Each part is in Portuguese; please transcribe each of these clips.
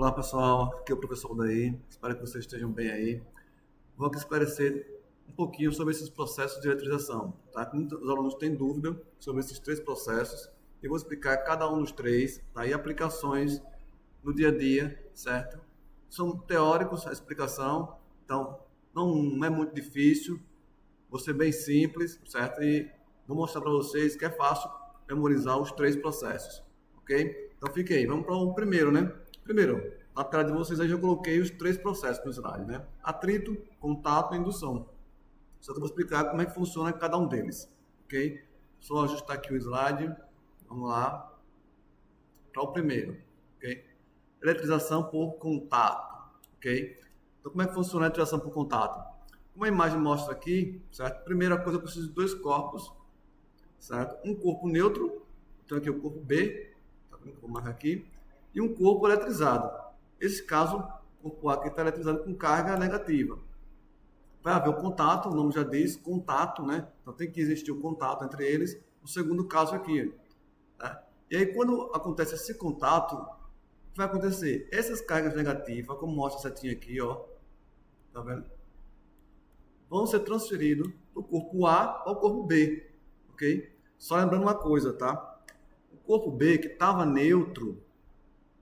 Olá pessoal, aqui é o professor Daí, espero que vocês estejam bem aí. Vou aqui esclarecer um pouquinho sobre esses processos de eletrização, tá? Muitos alunos têm dúvida sobre esses três processos e vou explicar cada um dos três, tá? E aplicações no dia a dia, certo? São teóricos a explicação, então não é muito difícil, vou ser bem simples, certo? E vou mostrar para vocês que é fácil memorizar os três processos, ok? Então fique aí, vamos para o primeiro, né? Primeiro, na tela de vocês aí já coloquei os três processos no slide, né? Atrito, contato e indução. Só que eu vou explicar como é que funciona cada um deles, ok? Só ajustar aqui o slide, vamos lá, para o primeiro, ok? Eletrização por contato, ok? Então como é que funciona a eletrização por contato? Como a imagem mostra aqui, certo? Primeira coisa, eu preciso de dois corpos, certo? Um corpo neutro, então aqui é o corpo B, tá vendo que eu vou marcar aqui, e um corpo eletrizado. Nesse caso, o corpo A aqui está eletrizado com carga negativa. Vai haver o contato, o nome já diz, contato, né? Então tem que existir o contato entre eles. O segundo caso aqui, tá? E aí quando acontece esse contato, o que vai acontecer? Essas cargas negativas, como mostra a setinha aqui, ó, tá vendo? Vão ser transferidos do corpo A ao corpo B, ok? Só lembrando uma coisa, tá? O corpo B que estava neutro,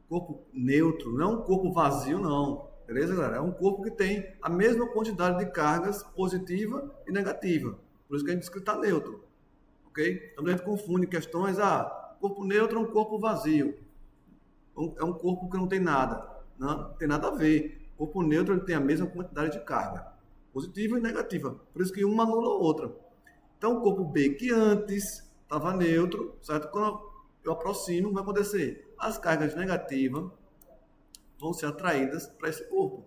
corpo neutro, não é um corpo vazio, não. Beleza, galera? É um corpo que tem a mesma quantidade de cargas positiva e negativa. Por isso que a gente diz que está neutro. Ok? Então a gente confunde questões. Corpo neutro é um corpo vazio. É um corpo que não tem nada. Não tem nada a ver. O corpo neutro ele tem a mesma quantidade de carga, positiva e negativa. Por isso que uma anula a outra. Então o corpo B, que antes estava neutro, certo? Quando eu aproximo, o que vai acontecer? As cargas negativas vão ser atraídas para esse corpo,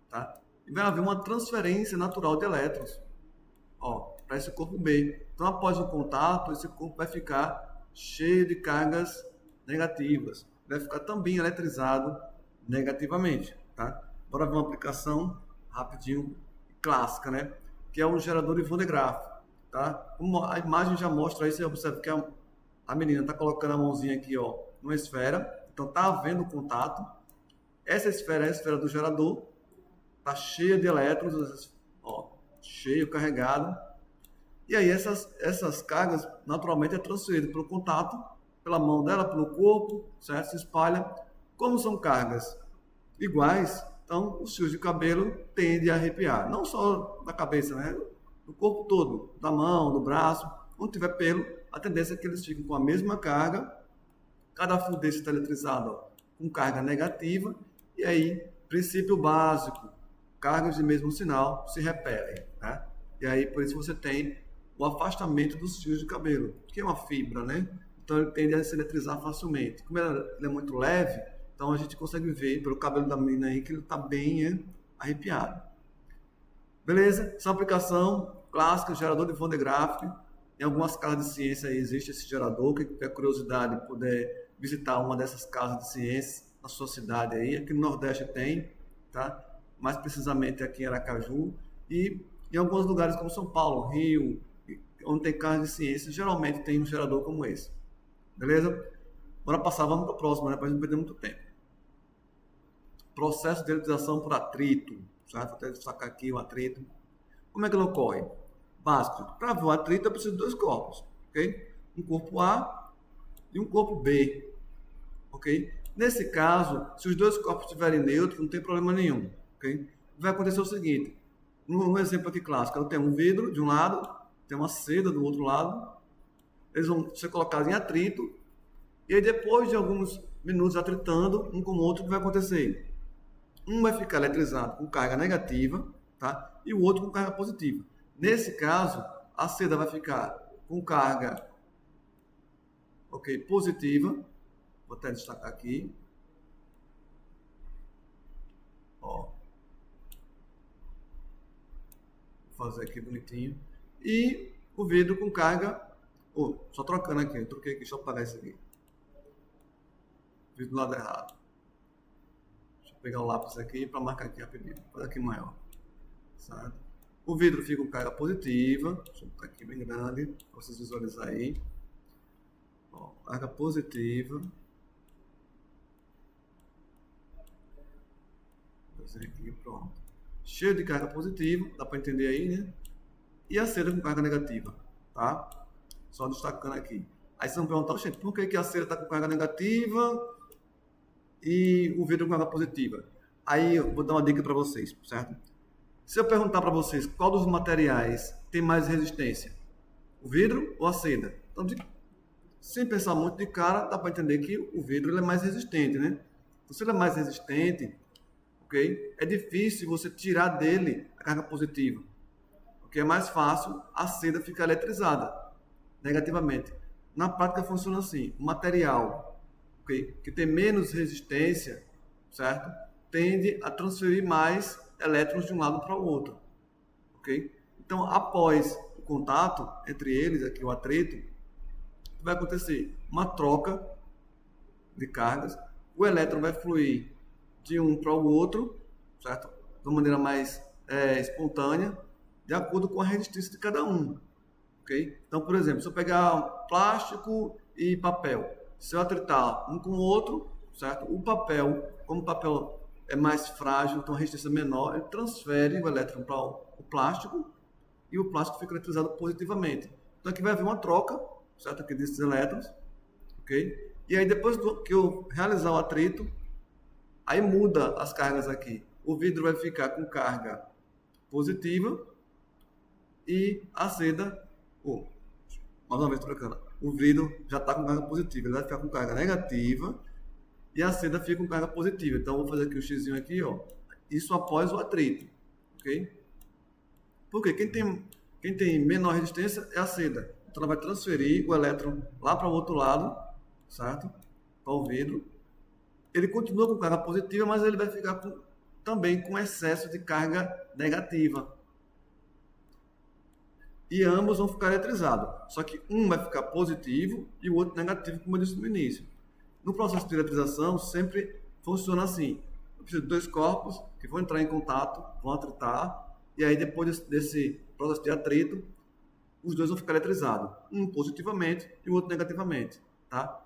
tá? E vai haver uma transferência natural de elétrons, ó, para esse corpo B. Então, após o contato, esse corpo vai ficar cheio de cargas negativas, vai ficar também eletrizado negativamente, tá? Bora ver uma aplicação rapidinho clássica, né? Que é o gerador de Van de Graaff, tá? Como a imagem já mostra aí, você observa que a menina está colocando a mãozinha aqui, ó, numa esfera, então está havendo contato. Essa esfera é a esfera do gerador, está cheia de elétrons, ó, cheio, carregado. E aí essas cargas naturalmente é transferido pelo contato, pela mão dela, pelo corpo, certo? Se espalha. Como são cargas iguais, então os fios de cabelo tendem a arrepiar. Não só da cabeça, né? Do corpo todo, da mão, do braço. Onde tiver pelo, a tendência é que eles fiquem com a mesma carga. Cada fio desse está eletrizado, ó, com carga negativa. E aí, princípio básico, cargas de mesmo sinal se repelem, né? E aí, por isso você tem o afastamento dos fios de cabelo, que é uma fibra, né? Então ele tende a se eletrizar facilmente. Como ele é muito leve, então a gente consegue ver pelo cabelo da menina aí que ele está bem arrepiado. Beleza? Essa é uma aplicação clássica, gerador de Van de Graaff. Em algumas casas de ciência aí existe esse gerador. Quem tiver curiosidade puder visitar uma dessas casas de ciência na sua cidade aí. Aqui no Nordeste tem, tá? Mais precisamente aqui em Aracaju. E em alguns lugares como São Paulo, Rio, onde tem casas de ciência, geralmente tem um gerador como esse. Beleza? Bora passar, vamos para o próximo, né? Para não perder muito tempo. Processo de eletrização por atrito. Certo? Vou até destacar aqui o atrito. Como é que ele ocorre? Básico. Para ver o atrito, eu preciso de dois corpos. Ok? Um corpo A e um corpo B. Ok? Nesse caso, se os dois corpos estiverem neutros, não tem problema nenhum. Ok? Vai acontecer o seguinte. Um exemplo aqui clássico. Eu tenho um vidro de um lado, tem uma seda do outro lado. Eles vão ser colocados em atrito. E aí, depois de alguns minutos atritando, um com o outro, o que vai acontecer? Um vai ficar eletrizado com carga negativa, tá? E o outro com carga positiva. Nesse caso, a seda vai ficar com carga, ok, positiva. Vou até destacar aqui. Ó. Vou fazer aqui bonitinho. E o vidro com carga... só trocando aqui. Eu troquei aqui, deixa eu apagar esse aqui. Vidro do lado errado. Deixa eu pegar o lápis aqui para marcar aqui rapidinho. Fazer aqui maior. Certo? O vidro fica com carga positiva. Deixa eu botar aqui bem grande, para vocês visualizarem aí. Ó, carga positiva. Aqui, pronto. Cheio de carga positiva, dá para entender aí, né? E a cera com carga negativa, tá? Só destacando aqui. Aí vocês vão perguntar, gente, por que a cera está com carga negativa e o vidro com carga positiva? Aí eu vou dar uma dica para vocês, certo? Se eu perguntar para vocês qual dos materiais tem mais resistência, o vidro ou a seda? Então, sem pensar muito de cara, dá para entender que o vidro ele é mais resistente, né? Então, se ele é mais resistente, ok? É difícil você tirar dele a carga positiva, porque é mais fácil a seda ficar eletrizada negativamente. Na prática funciona assim: o material, okay, que tem menos resistência, certo? Tende a transferir mais elétrons de um lado para o outro, ok? Então, após o contato entre eles, aqui o atrito, vai acontecer uma troca de cargas, o elétron vai fluir de um para o outro, certo? De uma maneira mais espontânea, de acordo com a resistência de cada um, ok? Então, por exemplo, se eu pegar plástico e papel, se eu atritar um com o outro, certo? O papel, como o papel é mais frágil, então a resistência é menor, ele transfere o elétron para o plástico e o plástico fica eletrizado positivamente. Então aqui vai haver uma troca, certo? Aqui desses elétrons, ok? E aí depois que eu realizar o atrito, aí muda as cargas aqui. O vidro vai ficar com carga positiva e a seda, mais uma vez trocando, o vidro já está com carga positiva, ele vai ficar com carga negativa e a seda fica com carga positiva. Então, vou fazer aqui o xizinho aqui, ó. Isso após o atrito, ok? Porque quem tem menor resistência é a seda. Então, ela vai transferir o elétron lá para o outro lado, certo? Para o vidro. Ele continua com carga positiva, mas ele vai ficar também com excesso de carga negativa. E ambos vão ficar eletrizados. Só que um vai ficar positivo e o outro negativo, como eu disse no início. No processo de eletrização, sempre funciona assim. Eu preciso de dois corpos que vão entrar em contato, vão atritar, e aí depois desse processo de atrito, os dois vão ficar eletrizados. Um positivamente e o outro negativamente. Tá?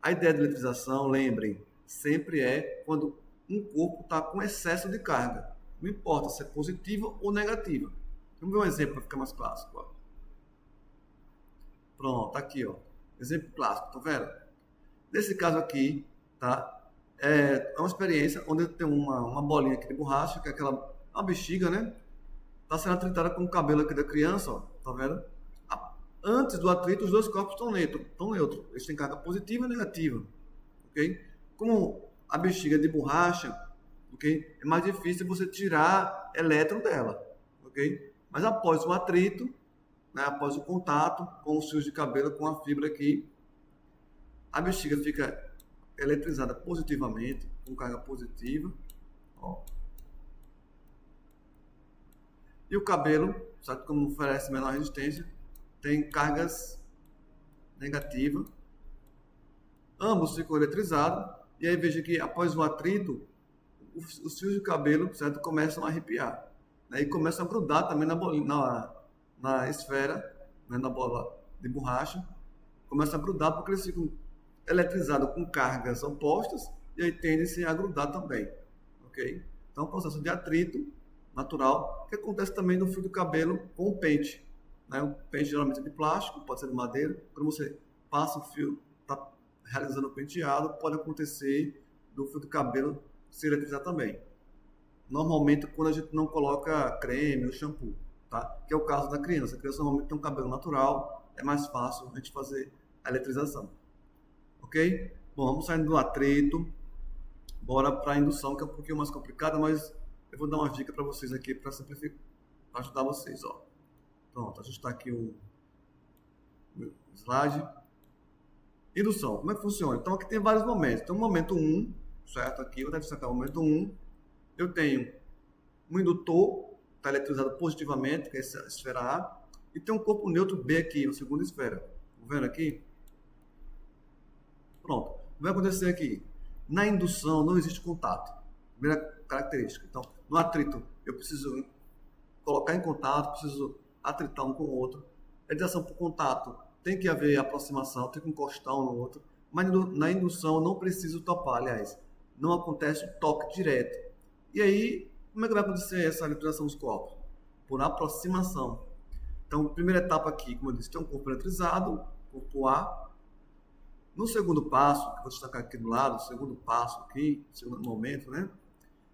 A ideia de eletrização, lembrem, sempre é quando um corpo está com excesso de carga. Não importa se é positiva ou negativa. Vamos ver um exemplo para ficar mais clássico. Ó. Pronto, aqui, ó. Exemplo clássico, tá vendo? Nesse caso aqui, tá? É uma experiência onde tem uma bolinha aqui de borracha, que é uma bexiga, né? Tá sendo atritada com o cabelo aqui da criança, ó. Tá vendo? Antes do atrito, os dois corpos estão neutros. Eles têm carga positiva e negativa, ok? Como a bexiga é de borracha, ok? É mais difícil você tirar elétron dela, ok? Mas após o atrito, né, após o contato com os fios de cabelo, com a fibra aqui, a bexiga fica eletrizada positivamente, com carga positiva. Ó. E o cabelo, sabe como oferece menor resistência, tem cargas negativas. Ambos ficam eletrizados. E aí veja que após o atrito, os fios de cabelo, certo, começam a arrepiar. Né, e começam a grudar também na esfera, né, na bola de borracha. Começa a grudar porque eles ficam eletrizados com cargas opostas e aí tendem-se a grudar também, ok? Então, é um processo de atrito natural que acontece também no fio do cabelo com o pente, né? O pente geralmente é de plástico, pode ser de madeira. Quando você passa o fio, está realizando o penteado, pode acontecer do fio do cabelo se eletrizar também. Normalmente, quando a gente não coloca creme ou shampoo, tá? Que é o caso da criança. A criança normalmente tem um cabelo natural, é mais fácil a gente fazer a eletrização. Ok? Bom, vamos saindo do atrito, bora para a indução, que é um pouquinho mais complicada, mas eu vou dar umas dicas para vocês aqui para simplificar, para ajudar vocês. Ó. Pronto, ajustar aqui o slide. Indução, como é que funciona? Então aqui tem vários momentos. Tem o momento 1, certo? Aqui eu vou destacar o momento 1. Eu tenho um indutor, está eletrizado positivamente, que é essa esfera A, e tem um corpo neutro B aqui, a segunda esfera. Estão vendo aqui? Pronto. O que vai acontecer aqui? Na indução não existe contato. Primeira característica. Então, no atrito, eu preciso colocar em contato, preciso atritar um com o outro. A eletrização por contato tem que haver aproximação, tem que encostar um no outro. Mas na indução não preciso topar, aliás. Não acontece o toque direto. E aí, como é que vai acontecer essa eletrização dos corpos? Por aproximação. Então, primeira etapa aqui, como eu disse, tem um corpo eletrizado, corpo A. No segundo passo, que eu vou destacar aqui do lado, segundo passo aqui, segundo momento, né?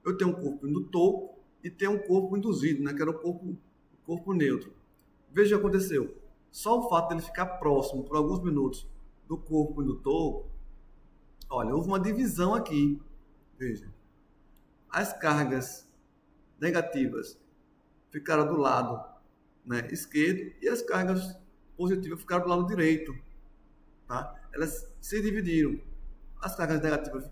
Eu tenho um corpo indutor e tenho um corpo induzido, né? Que era o corpo neutro. Veja o que aconteceu. Só o fato dele ficar próximo por alguns minutos do corpo indutor, olha, houve uma divisão aqui. Veja. As cargas negativas ficaram do lado, né, esquerdo e as cargas positivas ficaram do lado direito. Tá? Elas se dividiram. As cargas negativas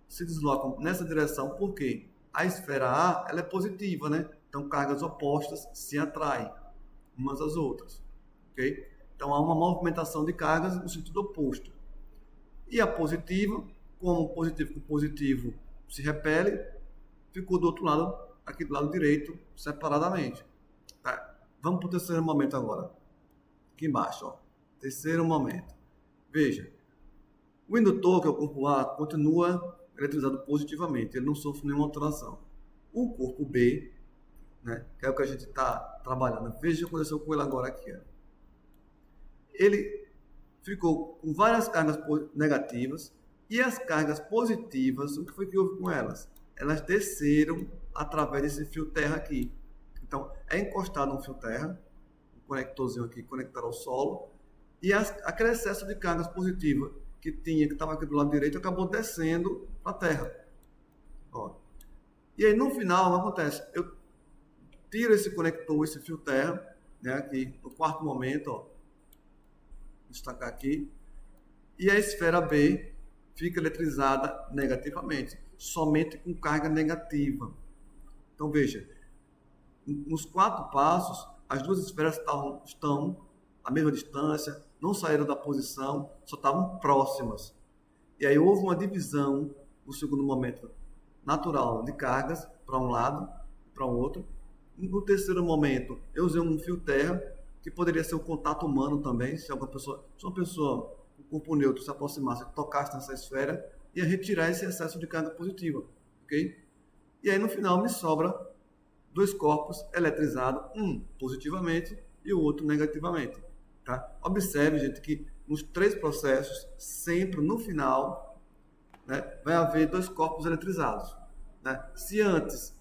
se deslocam nessa direção porque a esfera A ela é positiva, né? Então cargas opostas se atraem umas às outras. Okay? Então há uma movimentação de cargas no sentido oposto. E a positiva, como positivo com positivo se repele, ficou do outro lado, aqui do lado direito, separadamente. Tá? Vamos para o terceiro momento agora. Aqui embaixo, ó. Terceiro momento. Veja, o indutor, que é o corpo A, continua eletrizado positivamente, ele não sofre nenhuma alteração. O corpo B, né, que é o que a gente está trabalhando, veja o que aconteceu com ele agora aqui. Ó. Ele ficou com várias cargas negativas e as cargas positivas, o que foi que houve com elas? Elas desceram através desse fio terra aqui. Então, é encostado um fio terra, um conectorzinho aqui conectado ao solo, e aquele excesso de cargas positivas que estava aqui do lado direito, acabou descendo para a terra. Ó. E aí, no final, o que acontece? Eu tiro esse conector, esse fio terra, né, aqui no quarto momento, ó, vou destacar aqui, e a esfera B fica eletrizada negativamente, somente com carga negativa. Então, veja, nos 4 passos, as duas esferas estão à mesma distância, não saíram da posição, só estavam próximas. E aí houve uma divisão, no segundo momento, natural de cargas para um lado e para o outro. No terceiro momento, eu usei um fio terra, que poderia ser um contato humano também, se uma pessoa com corpo neutro se aproximasse, tocasse nessa esfera, ia retirar esse excesso de carga positiva. Okay? E aí no final me sobra 2 corpos eletrizados, um positivamente e o outro negativamente. Tá? Observe, gente, que nos 3 processos, sempre no final, né, vai haver 2 corpos eletrizados. Né? Se antes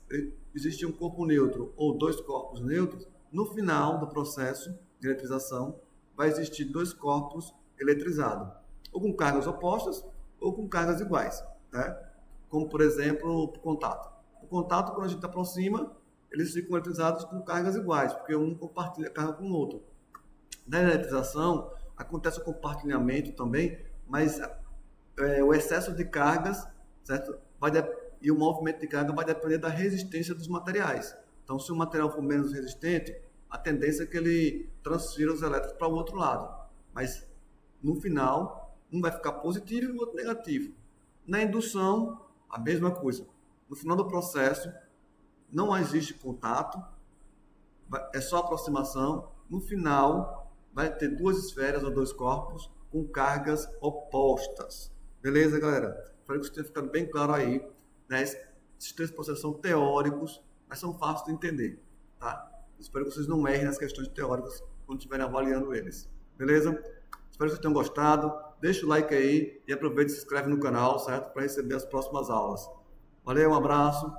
existia um corpo neutro ou 2 corpos neutros, no final do processo de eletrização vai existir 2 corpos eletrizados, ou com cargas opostas ou com cargas iguais. Né? Como, por exemplo, o contato. O contato, quando a gente aproxima, eles ficam eletrizados com cargas iguais, porque um compartilha carga com o outro. Na eletrização, acontece o compartilhamento também, mas o excesso de cargas, certo? E o movimento de carga vai depender da resistência dos materiais. Então, se o material for menos resistente, a tendência é que ele transfira os elétrons para o outro lado. Mas, no final, um vai ficar positivo e o outro negativo. Na indução, a mesma coisa. No final do processo, não existe contato, é só aproximação. No final, vai ter 2 esferas ou 2 corpos com cargas opostas. Beleza, galera? Espero que isso tenha ficado bem claro aí. Né? Esses 3 processos são teóricos, mas são fáceis de entender. Tá? Espero que vocês não errem nas questões teóricas quando estiverem avaliando eles. Beleza? Espero que vocês tenham gostado. Deixa o like aí e aproveita e se inscreve no canal, certo? Para receber as próximas aulas. Valeu, um abraço.